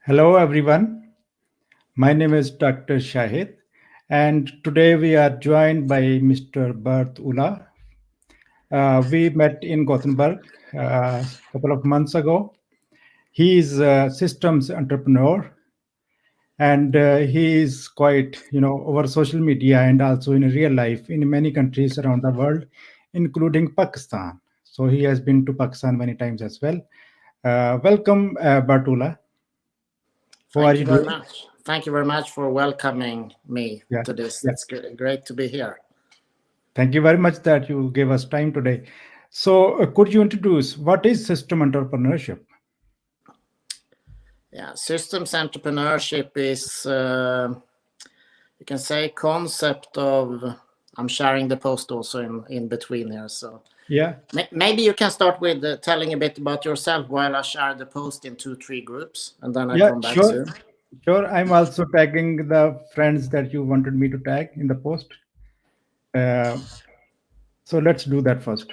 Hello, everyone. My name is Dr. Shahid, and today we are joined by Mr. Bert Ola. We met in Gothenburg a couple of months ago. He is a systems entrepreneur, and he is quite, over social media and also in real life in many countries around the world, including Pakistan. So he has been to Pakistan many times as well. Welcome, Bert Ola. How are Thank you you very doing? much. Thank you very much for welcoming me Yeah. to this. Yeah. It's great to be here. Thank you very much that you gave us time today. So, could you introduce what is system entrepreneurship? Yeah, systems entrepreneurship is, you can say, concept of. I'm sharing the post also in between here. So Yeah, maybe you can start with telling a bit about yourself while I share the post in 2-3 groups, and then I yeah, come back sure, soon. sure. I'm also tagging the friends that you wanted me to tag in the post. Uh, so let's do that first.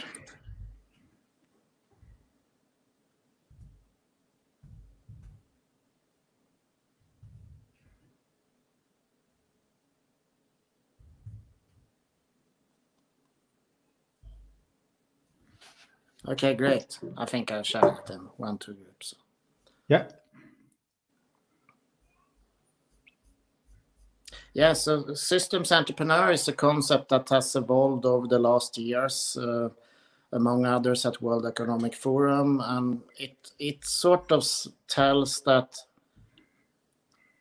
Okay, great. I think I shared it in 1-2 groups. Yeah, Yeah, so systems entrepreneur is a concept that has evolved over the last years, among others at World Economic Forum, and it sort of tells that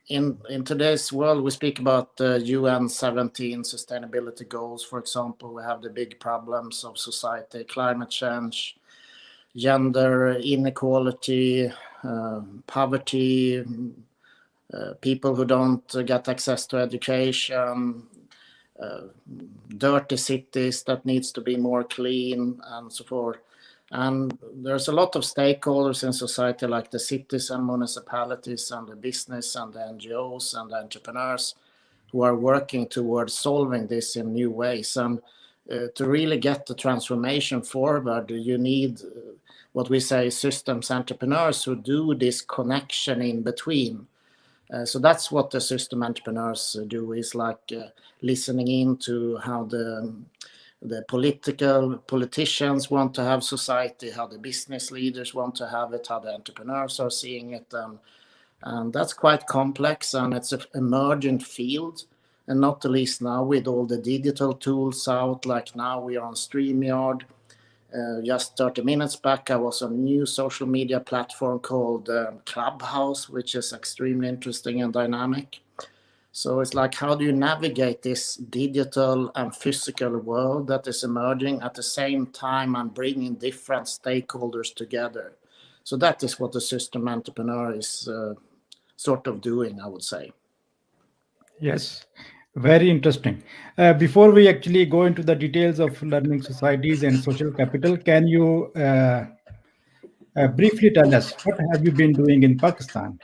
in today's world we speak about the UN 17 sustainability goals. For example, we have the big problems of society, climate change, gender inequality, poverty, people who don't get access to education, dirty cities that needs to be more clean and so forth. And there's a lot of stakeholders in society, like the cities and municipalities and the business and the NGOs and the entrepreneurs, who are working towards solving this in new ways. And to really get the transformation forward, you need what we say systems entrepreneurs who do this connection in between. So that's what the system entrepreneurs do, is like listening in to how the politicians want to have society, how the business leaders want to have it, how the entrepreneurs are seeing it. And that's quite complex, and it's an emergent field. And not the least now with all the digital tools out, like now we are on StreamYard. Just 30 minutes back, I was on a new social media platform called Clubhouse, which is extremely interesting and dynamic. So it's like, how do you navigate this digital and physical world that is emerging at the same time and bringing different stakeholders together? So that is what the system entrepreneur is sort of doing, I would say. yes, very interesting. Before we actually go into the details of learning societies and social capital, can you briefly tell us what have you been doing in Pakistan?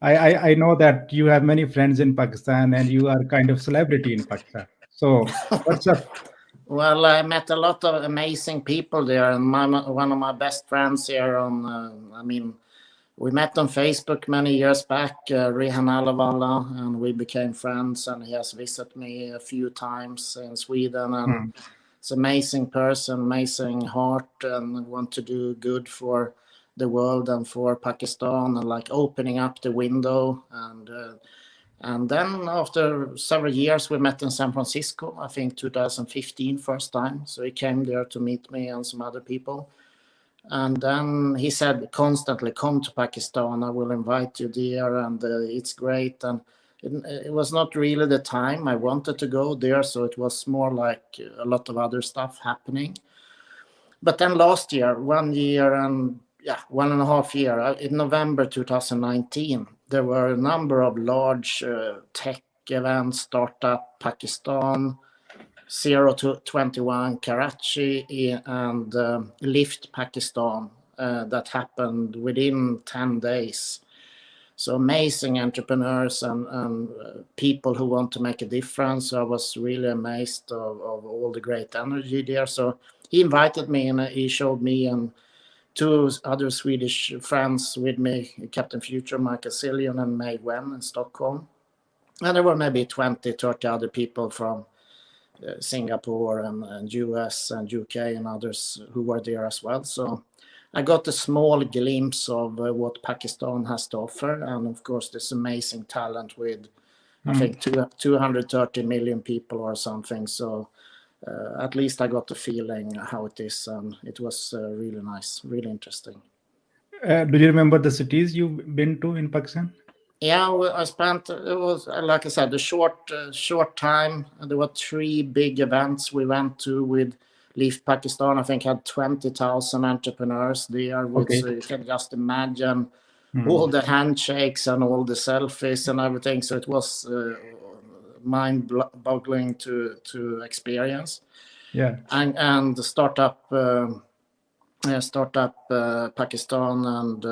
I know that you have many friends in Pakistan and you are kind of celebrity in Pakistan. So what's up? Well, I met a lot of amazing people there, and one of my best friends here we met on Facebook many years back, Rehan Alavala, and we became friends, and he has visited me a few times in Sweden, and Hmm. it's an amazing person, amazing heart, and want to do good for the world and for Pakistan, and like opening up the window. And then after several years, we met in San Francisco, I think 2015, first time. So he came there to meet me and some other people. And then he said constantly, come to Pakistan, I will invite you there, and it's great. And it was not really the time I wanted to go there, so it was more like a lot of other stuff happening. But then last year, 1 year and 1.5 year, in November 2019, there were a number of large tech events, Startup Pakistan, 0 to 21 Karachi, and Lift Pakistan, that happened within 10 days. So amazing entrepreneurs and people who want to make a difference. I was really amazed of all the great energy there. So he invited me, and he showed me and two other Swedish friends with me, Captain Future, Michael Cillian and May Wen in Stockholm. And there were maybe 20, 30 other people from Singapore and US and UK and others who were there as well. So I got a small glimpse of what Pakistan has to offer. And of course, this amazing talent with, I think, 230 million people or something. So at least I got a feeling how it is. And it was really nice, really interesting. Do you remember the cities you've been to in Pakistan? Yeah, I spent, it was, like I said, a short time. There were 3 big events we went to with Leaf Pakistan. I think had 20,000 entrepreneurs there, with, Okay. so you can just imagine all the handshakes and all the selfies and everything. So it was mind-boggling to experience. Yeah. And the startup Pakistan and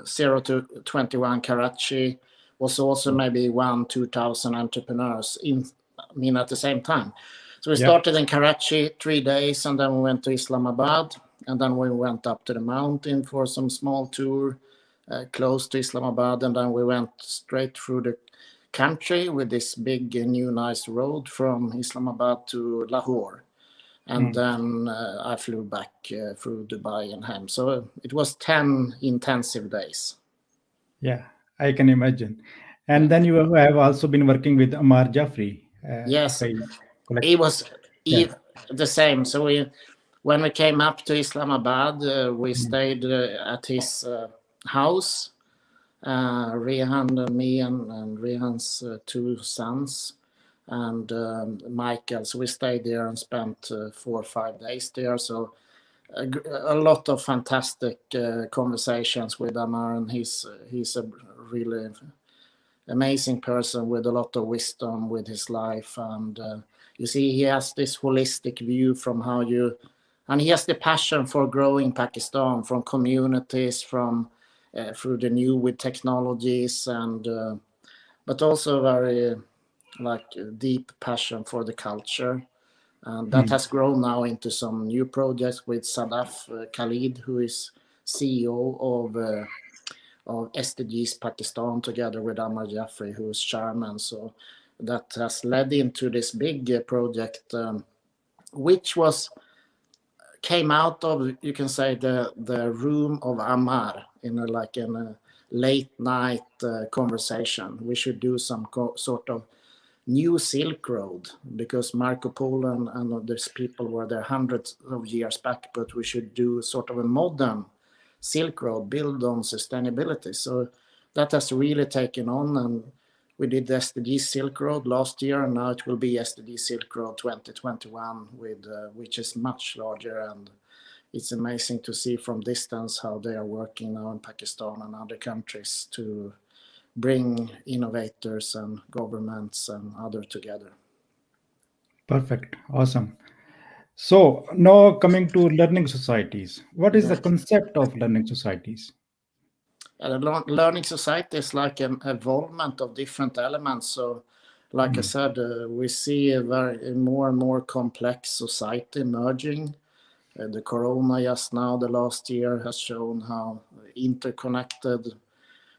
0 to 21 Karachi was also maybe 2,000 entrepreneurs at the same time. So we started in Karachi 3 days, and then we went to Islamabad, and then we went up to the mountain for some small tour close to Islamabad, and then we went straight through the country with this big new nice road from Islamabad to Lahore. And then I flew back through Dubai and Ham. So it was 10 intensive days. Yeah, I can imagine. And then you have also been working with Ahmed Jaffrey. Yes, if I collect. it was Yeah. the same. So when we came up to Islamabad, we stayed at his house, Rehan and me and Rehan's 2 sons and Michael. So we stayed there and spent 4 or 5 days there. So a lot of fantastic conversations with Amar, and he's a really amazing person with a lot of wisdom with his life. And you see, he has this holistic view from how you, and he has the passion for growing Pakistan from communities, from through the new with technologies, and but also very deep passion for the culture. And that has grown now into some new projects with Sadaf Khalid, who is CEO of SDGs Pakistan, together with Ahmed Jaffrey, who is chairman. So that has led into this big project, which came out of, you can say, the room of Ammar in a late night conversation. We should do some sort of new Silk Road, because Marco Polo and these people were there hundreds of years back, but we should do sort of a modern Silk Road built on sustainability. So that has really taken on, and we did the SDG Silk Road last year, and now it will be SDG Silk Road 2021, which is much larger. And it's amazing to see from distance how they are working now in Pakistan and other countries to bring innovators and governments and others together. Perfect. Awesome. So now coming to learning societies. What is the concept of learning societies? Learning society is like an evolvement of different elements. So, like I said, we see a more and more complex society emerging. The corona just now, the last year, has shown how interconnected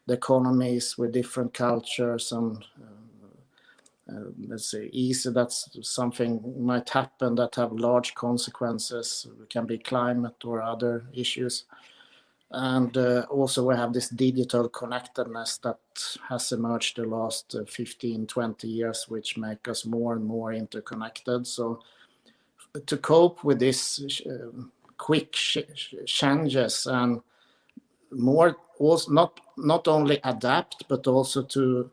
the economy is with different cultures, and let's say easy that's something might happen that have large consequences. It can be climate or other issues. And also we have this digital connectedness that has emerged the last 15, 20 years, which make us more and more interconnected. So to cope with this quick changes, and more also not only adapt, but also to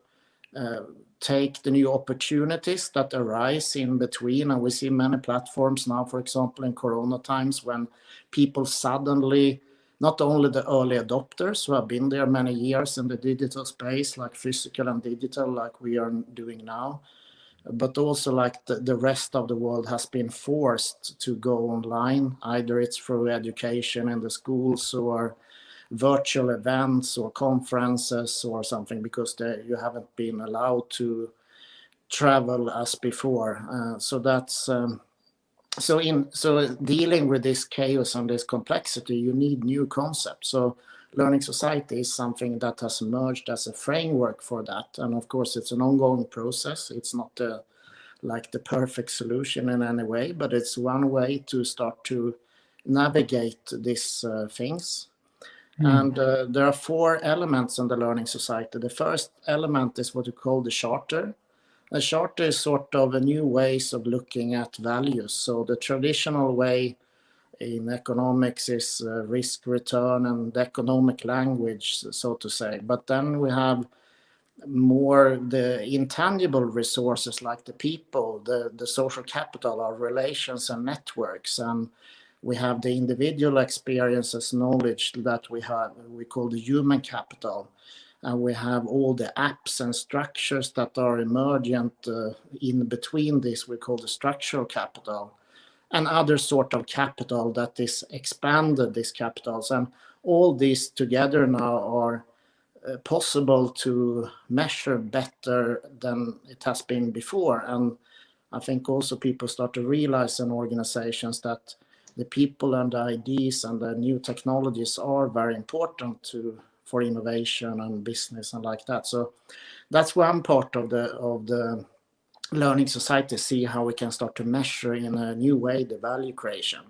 take the new opportunities that arise in between. And we see many platforms now, for example, in Corona times, when people suddenly, not only the early adopters who have been there many years in the digital space, like physical and digital, like we are doing now, but also like the rest of the world has been forced to go online. Either it's through education in the schools, or virtual events or conferences or something, because you haven't been allowed to travel as before. So that's So dealing with this chaos and this complexity, you need new concepts. So learning society is something that has emerged as a framework for that. And of course, it's an ongoing process. It's not like the perfect solution in any way, but it's one way to start to navigate these things. And there are 4 elements in the learning society. The first element is what you call the charter. A charter is sort of a new ways of looking at values. So the traditional way in economics is risk return and economic language, so to say. But then we have more the intangible resources like the people, the social capital, our relations and networks. And we have the individual experiences, knowledge that we call the human capital. And we have all the apps and structures that are emergent in between this, we call the structural capital, and other sort of capital that is expanded, these capitals. And all these together now are possible to measure better than it has been before. And I think also people start to realize in organizations that the people and the ideas and the new technologies are very important for innovation and business and like that. So that's one part of the learning society, see how we can start to measure in a new way the value creation.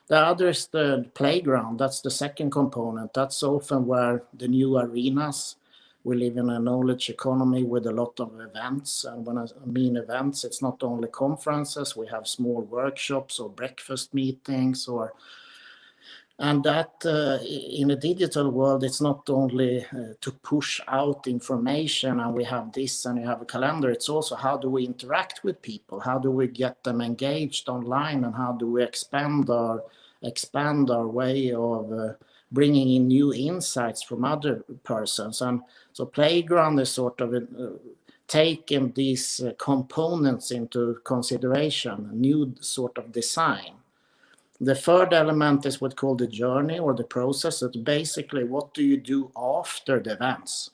The other is the playground. That's the second component. That's often where the new arenas. We live in a knowledge economy with a lot of events. And when I mean events, it's not only conferences. We have small workshops or breakfast meetings and that in a digital world, it's not only to push out information and we have this and you have a calendar. It's also how do we interact with people? How do we get them engaged online? And how do we expand our way of bringing in new insights from other persons? And so playground is sort of taking these components into consideration, a new sort of design. The third element is what's called the journey or the process. It's basically what do you do after the events?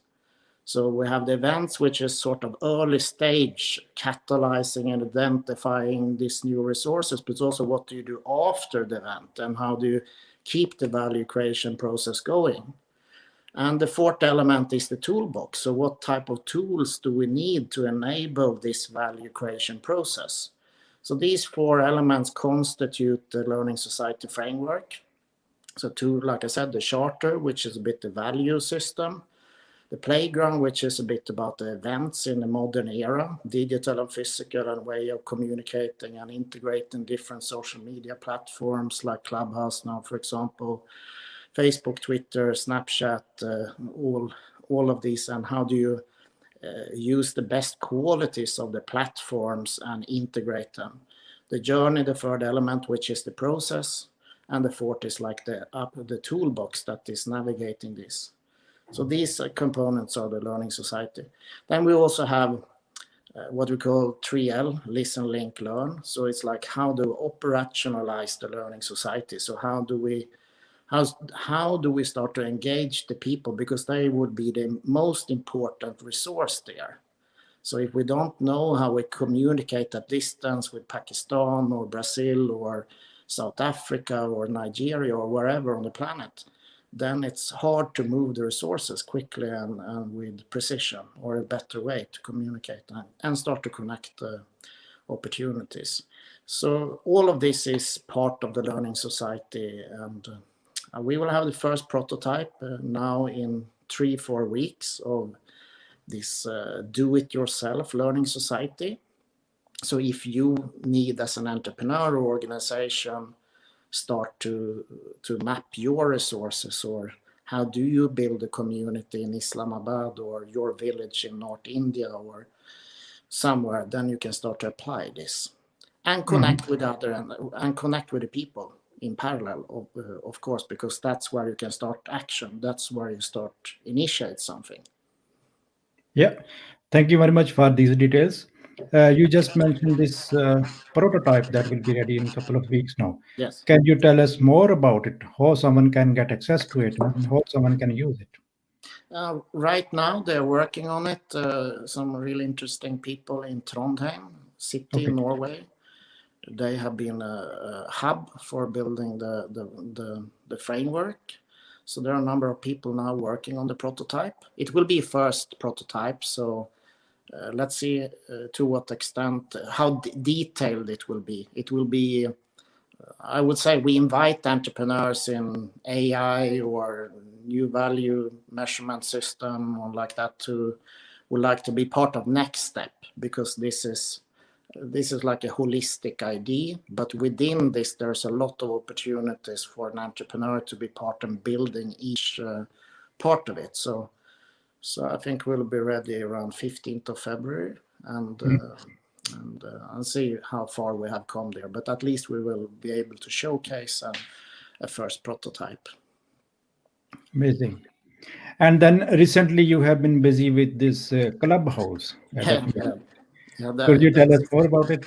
So we have the events, which is sort of early stage, catalyzing and identifying these new resources, but also what do you do after the event and how do you keep the value creation process going? And the fourth element is the toolbox. So what type of tools do we need to enable this value creation process? So these 4 elements constitute the learning society framework. So like I said, the charter, which is a bit the value system, the playground, which is a bit about the events in the modern era, digital and physical, and way of communicating and integrating different social media platforms like Clubhouse now, for example, Facebook, Twitter, Snapchat, all of these, and how do you use the best qualities of the platforms and integrate them. The journey, the third element, which is the process, and the fourth is like the toolbox that is navigating this. So these components are the learning society. Then we also have what we call 3L, listen, link, learn. So it's like how do we operationalize the learning society? So how do we start to engage the people, because they would be the most important resource there. So if we don't know how we communicate at distance with Pakistan or Brazil or South Africa or Nigeria or wherever on the planet, then it's hard to move the resources quickly and with precision, or a better way to communicate and start to connect opportunities. So all of this is part of the learning society, and we will have the first prototype now in 3-4 weeks of this do-it-yourself learning society. So if you need, as an entrepreneur or organization, start to map your resources, or how do you build a community in Islamabad or your village in North India or somewhere, then you can start to apply this and connect with and connect with the people in parallel, of course, because that's where you can start action. That's where you start initiate something. Yeah, thank you very much for these details. You just mentioned this prototype that will be ready in a couple of weeks now. Yes. Can you tell us more about it? How someone can get access to it and how someone can use it? Right now, they're working on it. Some really interesting people in Trondheim city, Okay. Norway. They have been a hub for building the framework. So there are a number of people now working on the prototype. It will be first prototype, so let's see to what extent, how detailed it will be. It will be, I would say, we invite entrepreneurs in AI or new value measurement system or like that to would like to be part of next step, because this is like a holistic idea, but within this there's a lot of opportunities for an entrepreneur to be part in building each part of it. So I think we'll be ready around 15th of February, and see how far we have come there. But at least we will be able to showcase a first prototype. Amazing. And then recently you have been busy with this Clubhouse. Could you tell us more about it?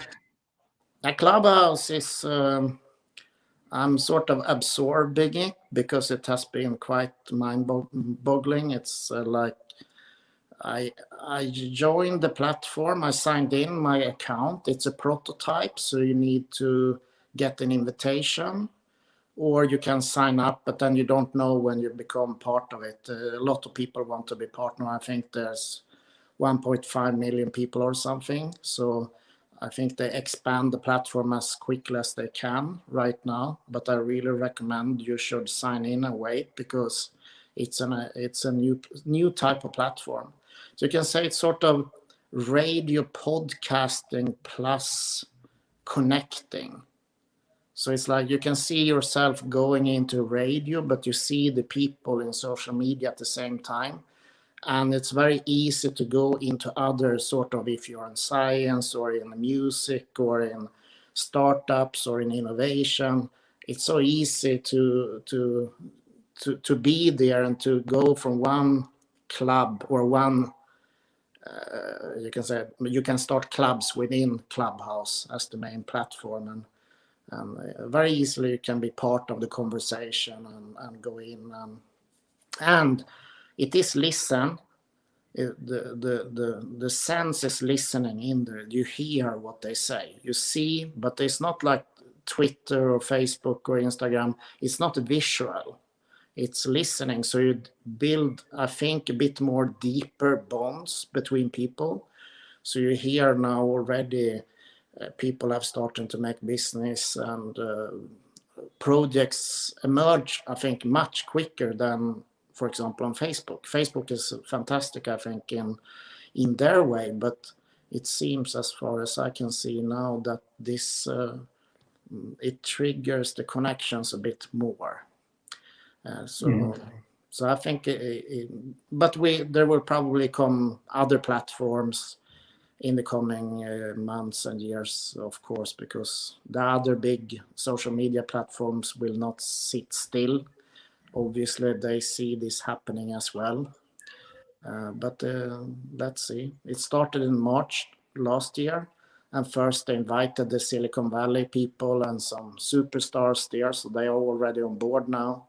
A Clubhouse is, I'm sort of absorbing it because it has been quite mind-boggling. It's like I joined the platform, I signed in my account. It's a prototype, so you need to get an invitation, or you can sign up, but then you don't know when you become part of it. A lot of people want to be part now. I think there's 1.5 million people or something. So I think they expand the platform as quickly as they can right now. But I really recommend you should sign in and wait, because it's a new type of platform. So you can say it's sort of radio podcasting plus connecting. So it's like you can see yourself going into radio, but you see the people in social media at the same time. And it's very easy to go into other sort of, if you're in science or in music or in startups or in innovation, it's so easy to be there and to go from one club or one, you can say, you can start clubs within Clubhouse as the main platform, and very easily you can be part of the conversation and go in, and it is listen. The sense is listening in there. You hear what they say, you see, but it's not like Twitter or Facebook or Instagram. It's not visual, it's listening. So you build, I think, a bit more deeper bonds between people. So you hear now already people have started to make business, and projects emerge, I think, much quicker than, for example, on Facebook. Facebook is fantastic, I think, in their way, but it seems, as far as I can see now, that this it triggers the connections a bit more. So I think, but there will probably come other platforms in the coming months and years, of course, because the other big social media platforms will not sit still. Obviously, they see this happening as well. But let's see. It started in March last year, and first they invited the Silicon Valley people and some superstars there, so they are already on board now.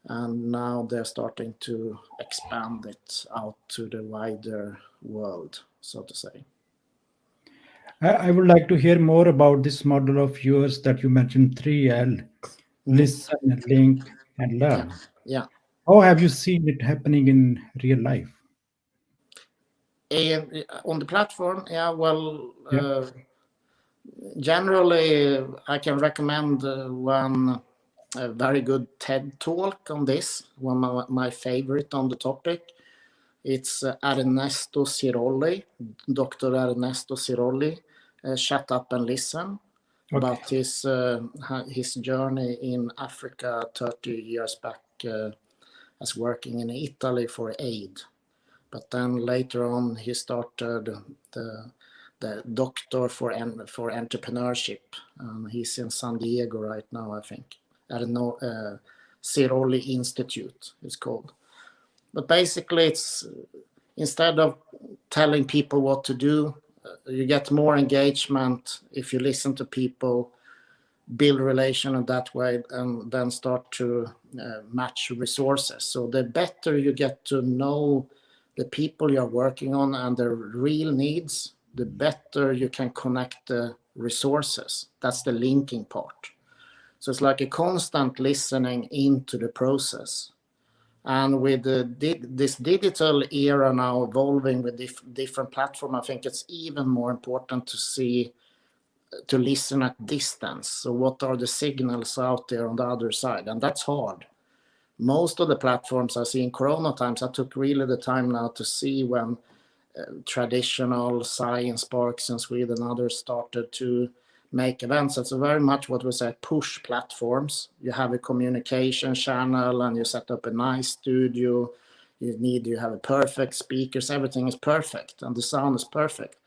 And now they're starting to expand it out to the wider world, so to say. I would like to hear more about this model of yours that you mentioned, 3L: listen, link, and learn. Yeah. How have you seen it happening in real life? On the platform, yeah, well, Yeah. generally, I can recommend one very good TED talk on this, one of my favorite on the topic. It's Ernesto Sirolli, Dr. Ernesto Sirolli, Shut Up and Listen, about his journey in Africa 30 years back as working in Italy for aid. But then later on, he started the Doctor for Entrepreneurship. He's in San Diego right now, I think. I don't know, Sirolli Institute, it's called. But basically, it's instead of telling people what to do, you get more engagement if you listen to people, build relation in that way, and then start to match resources. So the better you get to know the people you're working on and their real needs, the better you can connect the resources. That's the linking part. So it's like a constant listening into the process. And with this digital era now evolving with different platforms, I think it's even more important to listen at distance. So what are the signals out there on the other side? And that's hard. Most of the platforms I see in Corona times, I took really the time now to see when traditional science parks in Sweden and others started to make events. It's very much what we say push platforms. You have a communication channel and you set up a nice studio. You have a perfect speakers, everything is perfect and the sound is perfect.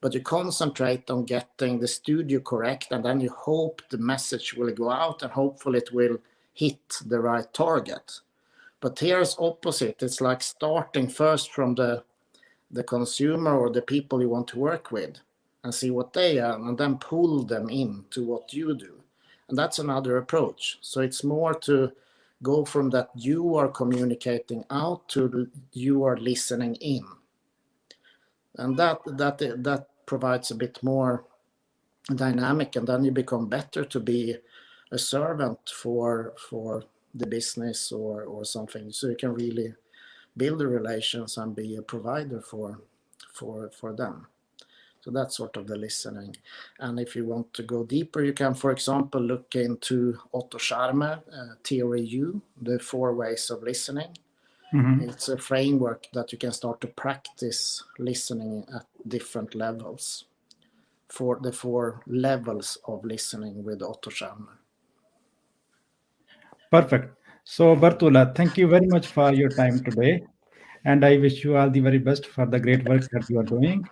But you concentrate on getting the studio correct, and then you hope the message will go out and hopefully it will hit the right target. But here it's opposite. It's like starting first from the consumer or the people you want to work with and see what they are and then pull them into what you do. And that's another approach. So it's more to go from that you are communicating out to you are listening in. And that provides a bit more dynamic, and then you become better to be a servant for the business or something. So you can really build the relations and be a provider for them. So that's sort of the listening. And if you want to go deeper, you can, for example, look into Otto Scharmer, Theory U, the 4 ways of listening. Mhm. It's a framework that you can start to practice listening at different levels, for the 4 levels of listening with Otto Scharmer. Perfect. So, Bert Ola, thank you very much for your time today. And I wish you all the very best for the great work that you are doing.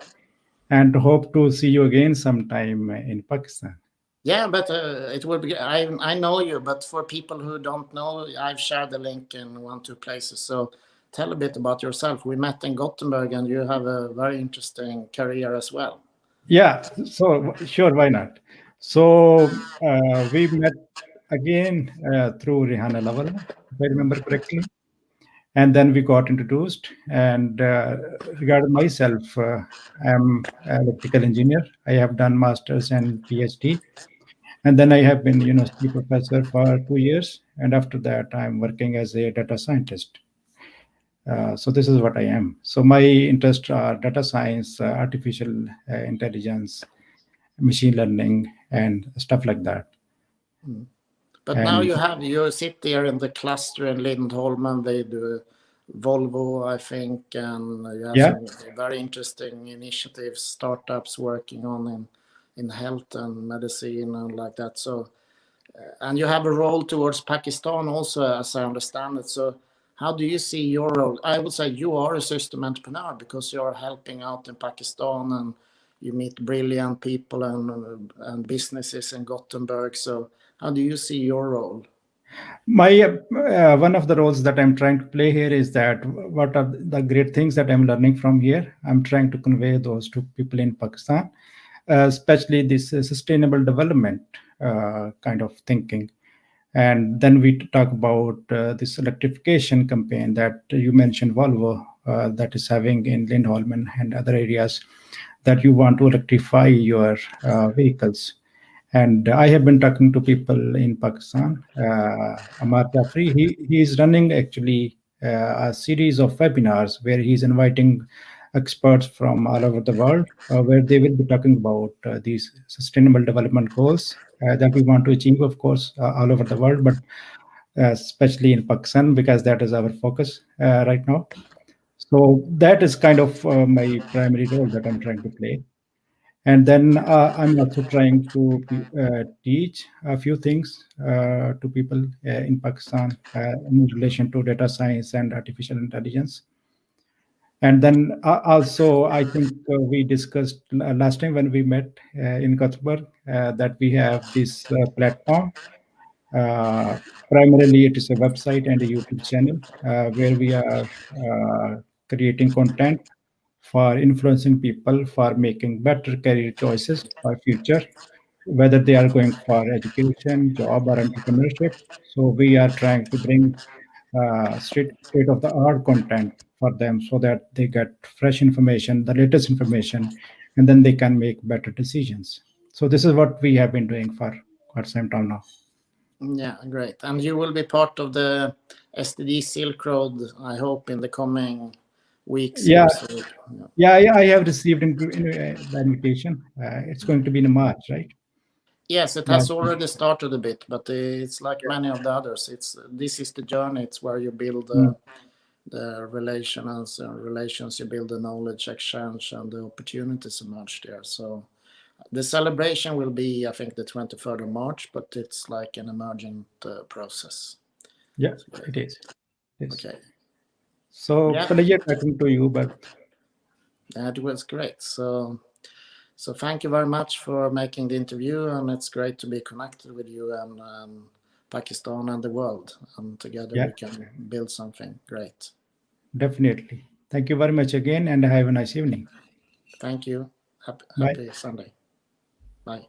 And hope to see you again sometime in Pakistan. Yeah, but it will be. I know you, but for people who don't know, I've shared the link in 1-2 places. So tell a bit about yourself. We met in Gothenburg, and you have a very interesting career as well. Yeah, so sure, why not? So we met again through Rihanna Lavala, if I remember correctly. And then we got introduced. And regarding myself, I'm an electrical engineer. I have done master's and PhD. And then I have been university professor for 2 years. And after that, I'm working as a data scientist. So this is what I am. So my interests are data science, artificial intelligence, machine learning, and stuff like that. But now And you sit there in the cluster in Lindholmen. They do Volvo, I think, and you have yeah, some very interesting initiatives, startups working on in health and medicine and like that. So, and you have a role towards Pakistan also, as I understand it. So, how do you see your role? I would say you are a system entrepreneur because you are helping out in Pakistan and you meet brilliant people and businesses in Gothenburg. So, how do you see your role? my one of the roles that I'm trying to play here is that what are the great things that I'm learning from here. I'm trying to convey those to people in Pakistan, especially this sustainable development kind of thinking. And then we talk about this electrification campaign that you mentioned, Volvo, that is having in Lindholm and other areas, that you want to electrify your vehicles. And I have been talking to people in Pakistan. Ahmed Jaffrey, he is running actually a series of webinars where he's inviting experts from all over the world, where they will be talking about these sustainable development goals that we want to achieve, of course, all over the world, but especially in Pakistan, because that is our focus right now. So that is kind of my primary role that I'm trying to play. And then I'm also trying to teach a few things to people in Pakistan in relation to data science and artificial intelligence. And then also, I think we discussed last time when we met in Gothenburg that we have this platform. Uh, Primarily, it is a website and a YouTube channel where we are creating content for influencing people for making better career choices for future, whether they are going for education, job, or entrepreneurship. So we are trying to bring state of the art content for them so that they get fresh information, the latest information, and then they can make better decisions. So this is what we have been doing for quite some time now. Yeah, great. And you will be part of the SDD Silk Road, I hope, in the coming weeks Yeah, here. So, I have received the invitation. It's going to be in March, right? yes, it has already started a bit, but it's like many of the others. This is the journey. It's where you build the relations, you build the knowledge exchange, and the opportunities emerge there. So the celebration will be, I think, the 23rd of March, but it's like an emergent process. Yeah, it is. Okay. So Yeah, pleasure talking to you, but that was great. So thank you very much for making the interview, and it's great to be connected with you and Pakistan and the world, and together yeah, we can build something great. definitely. Thank you very much again, and have a nice evening. Thank you. Bye. Happy Sunday. Bye.